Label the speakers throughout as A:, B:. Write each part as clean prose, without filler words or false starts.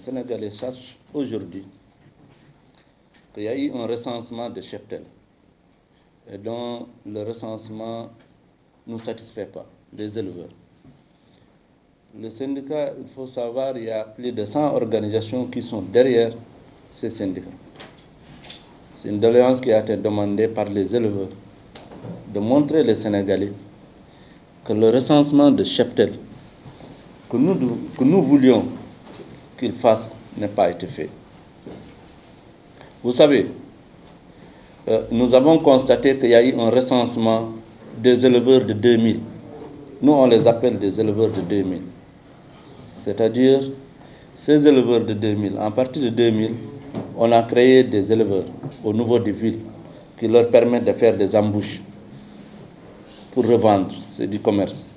A: Sénégalais sachent aujourd'hui qu'il y a eu un recensement de cheptels et dont le recensement ne nous satisfait pas, les éleveurs. Le syndicat, il faut savoir, il y a plus de 100 organisations qui sont derrière ces syndicats. C'est une doléance qui a été demandée par les éleveurs de montrer les Sénégalais que le recensement de cheptels que nous voulions qu'il fasse n'a pas été fait. Vous savez, nous avons constaté qu'il y a eu un recensement des éleveurs de 2000. Nous, on les appelle des éleveurs de 2000. C'est-à-dire, ces éleveurs de 2000, à partir de 2000, on a créé des éleveurs au niveau des villes qui leur permettent de faire des embouches pour revendre, c'est du commerce.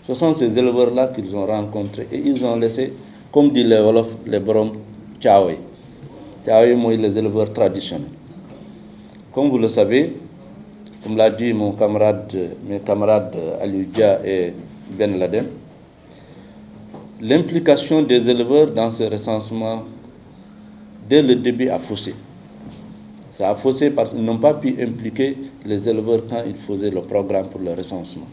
A: Ce sont ces éleveurs-là qu'ils ont rencontrés et ils ont laissé, comme dit les Wolof, les Borom, Tchaoui. Tchaoui, moi, les éleveurs traditionnels. Comme vous le savez, comme l'a dit mes camarades Aliou Dia et Ben Laden, l'implication des éleveurs dans ce recensement, dès le début, a faussé. Ça a faussé parce qu'ils n'ont pas pu impliquer les éleveurs quand ils faisaient le programme pour le recensement.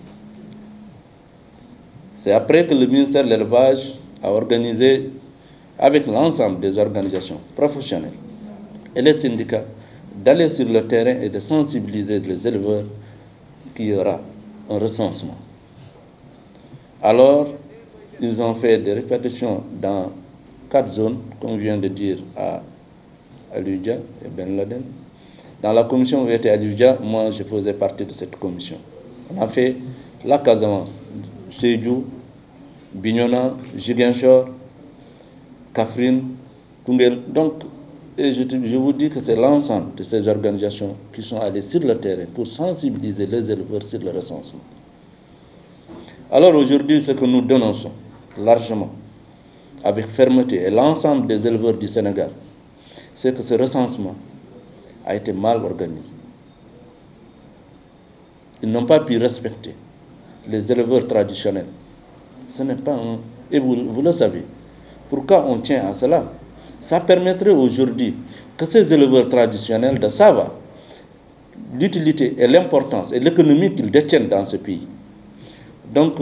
A: C'est après que le ministère de l'Élevage a organisé, avec l'ensemble des organisations professionnelles et les syndicats, d'aller sur le terrain et de sensibiliser les éleveurs qu'il y aura un recensement. Alors, ils ont fait des répétitions dans 4 zones, comme je viens de dire à Alioudia et Ben Laden. Dans la commission où était Alioudia, moi je faisais partie de cette commission. On a fait la Casamance, Sédhiou, Bignona, Ziguinchor, Kaffrine, Koungheul. Donc, et je vous dis que c'est l'ensemble de ces organisations qui sont allées sur le terrain pour sensibiliser les éleveurs sur le recensement. Alors aujourd'hui, ce que nous dénonçons largement, avec fermeté, et l'ensemble des éleveurs du Sénégal, c'est que ce recensement a été mal organisé. Ils n'ont pas pu respecter les éleveurs traditionnels. Ce n'est pas un... Et vous le savez. Pourquoi on tient à cela? Ça permettrait aujourd'hui que ces éleveurs traditionnels de savoir l'utilité et l'importance et l'économie qu'ils détiennent dans ce pays. Donc,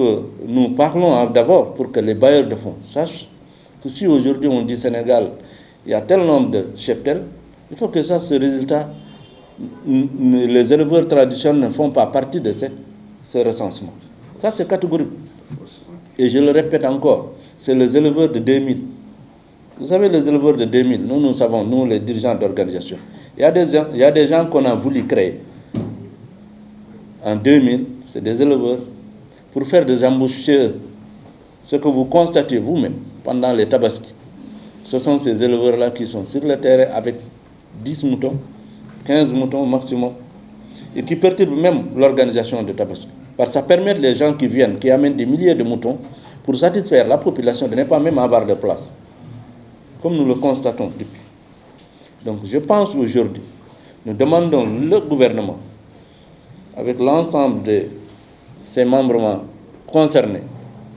A: nous parlons d'abord pour que les bailleurs de fonds sachent que si aujourd'hui on dit Sénégal, il y a tel nombre de cheptels, il faut que ça, ce résultat, les éleveurs traditionnels ne font pas partie de ce recensement. Ça, c'est catégorique. Et je le répète encore, c'est les éleveurs de 2000. Vous savez, les éleveurs de 2000, nous savons, nous les dirigeants d'organisation. Il y a des gens qu'on a voulu créer. En 2000, c'est des éleveurs pour faire des embauches chez eux. Ce que vous constatez vous-même pendant les tabaski, ce sont ces éleveurs-là qui sont sur le terrain avec 10 moutons, 15 moutons au maximum, et qui perturbent même l'organisation de tabaski. Parce que ça permet les gens qui viennent, qui amènent des milliers de moutons, pour satisfaire la population de ne pas même avoir de place, comme nous le constatons depuis. Donc je pense aujourd'hui, nous demandons le gouvernement, avec l'ensemble de ses membres concernés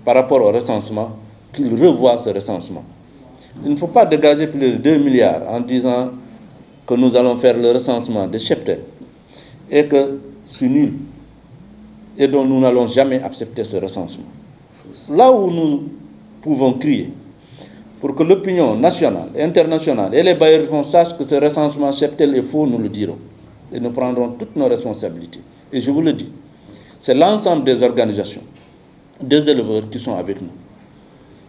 A: par rapport au recensement, qu'il revoie ce recensement. Il ne faut pas dégager plus de 2 milliards en disant que nous allons faire le recensement des cheptels et que c'est nul et dont nous n'allons jamais accepter ce recensement. Là où nous pouvons crier pour que l'opinion nationale, internationale et les bailleurs de fonds sachent que ce recensement cheptel est faux, nous le dirons. Et nous prendrons toutes nos responsabilités. Et je vous le dis, c'est l'ensemble des organisations, des éleveurs qui sont avec nous.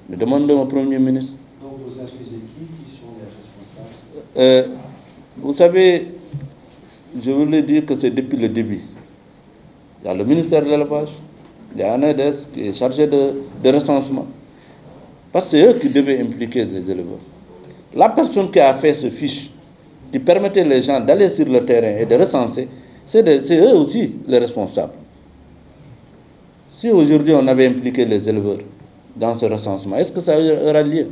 A: Nous demandons au Premier ministre.
B: Donc vous accusez qui sont les responsables?
A: Vous savez, je voulais dire que c'est depuis le début. Il y a le ministère de l'Élevage, il y a ANEDES qui est chargé de recensement. Parce que c'est eux qui devaient impliquer les éleveurs. La personne qui a fait ce fiche, qui permettait les gens d'aller sur le terrain et de recenser, c'est eux aussi les responsables. Si aujourd'hui on avait impliqué les éleveurs dans ce recensement, est-ce que ça aura lieu?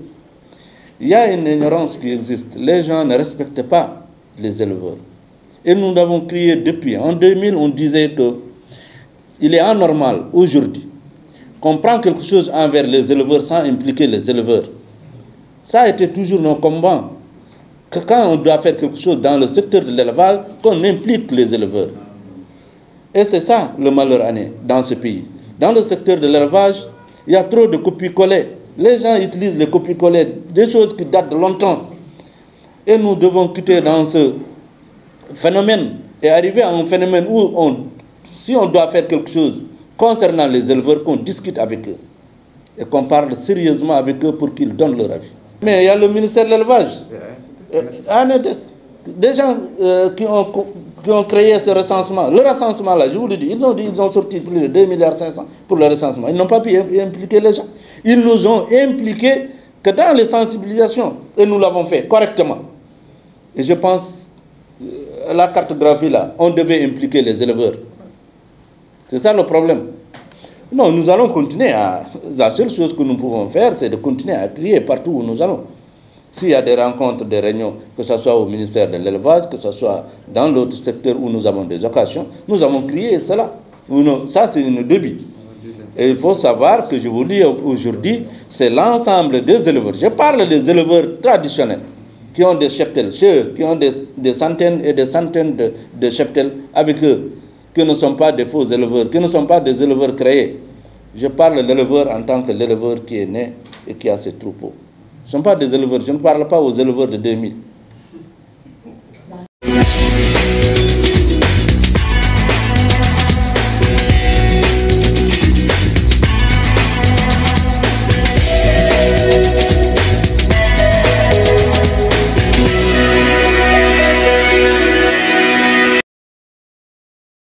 A: Il y a une ignorance qui existe. Les gens ne respectent pas les éleveurs. Et nous l'avons crié depuis. En 2000, on disait qu'il est anormal aujourd'hui qu'on prend quelque chose envers les éleveurs sans impliquer les éleveurs. Ça a été toujours nos combats. Que quand on doit faire quelque chose dans le secteur de l'élevage, qu'on implique les éleveurs. Et c'est ça le malheur dans ce pays. Dans le secteur de l'élevage, il y a trop de copies-collées. Les gens utilisent les copies-collées, des choses qui datent de longtemps. Et nous devons quitter dans ce phénomène et arriver à un phénomène où, si on doit faire quelque chose concernant les éleveurs, qu'on discute avec eux et qu'on parle sérieusement avec eux pour qu'ils donnent leur avis. Mais il y a le ministère de l'élevage. Des gens qui ont créé ce recensement. Le recensement, là, je vous le dis, ils ont sorti plus de 2,5 milliards pour le recensement. Ils n'ont pas pu impliquer les gens. Ils nous ont impliqués que dans les sensibilisations. Et nous l'avons fait correctement. Et je pense, la cartographie, là, on devait impliquer les éleveurs. C'est ça le problème. Non, nous allons continuer la seule chose que nous pouvons faire, c'est de continuer à crier partout où nous allons. S'il y a des rencontres, des réunions, que ce soit au ministère de l'élevage, que ce soit dans l'autre secteur où nous avons des occasions, nous avons crié cela. Ça, c'est une début. Et il faut savoir que je vous dis aujourd'hui, c'est l'ensemble des éleveurs. Je parle des éleveurs traditionnels qui ont des cheptels chez eux, qui ont des centaines et des centaines de cheptels avec eux, qui ne sont pas des faux éleveurs, qui ne sont pas des éleveurs créés. Je parle de l'éleveur en tant que l'éleveur qui est né et qui a ses troupeaux. Ce ne sont pas des éleveurs, je ne parle pas aux éleveurs de 2000.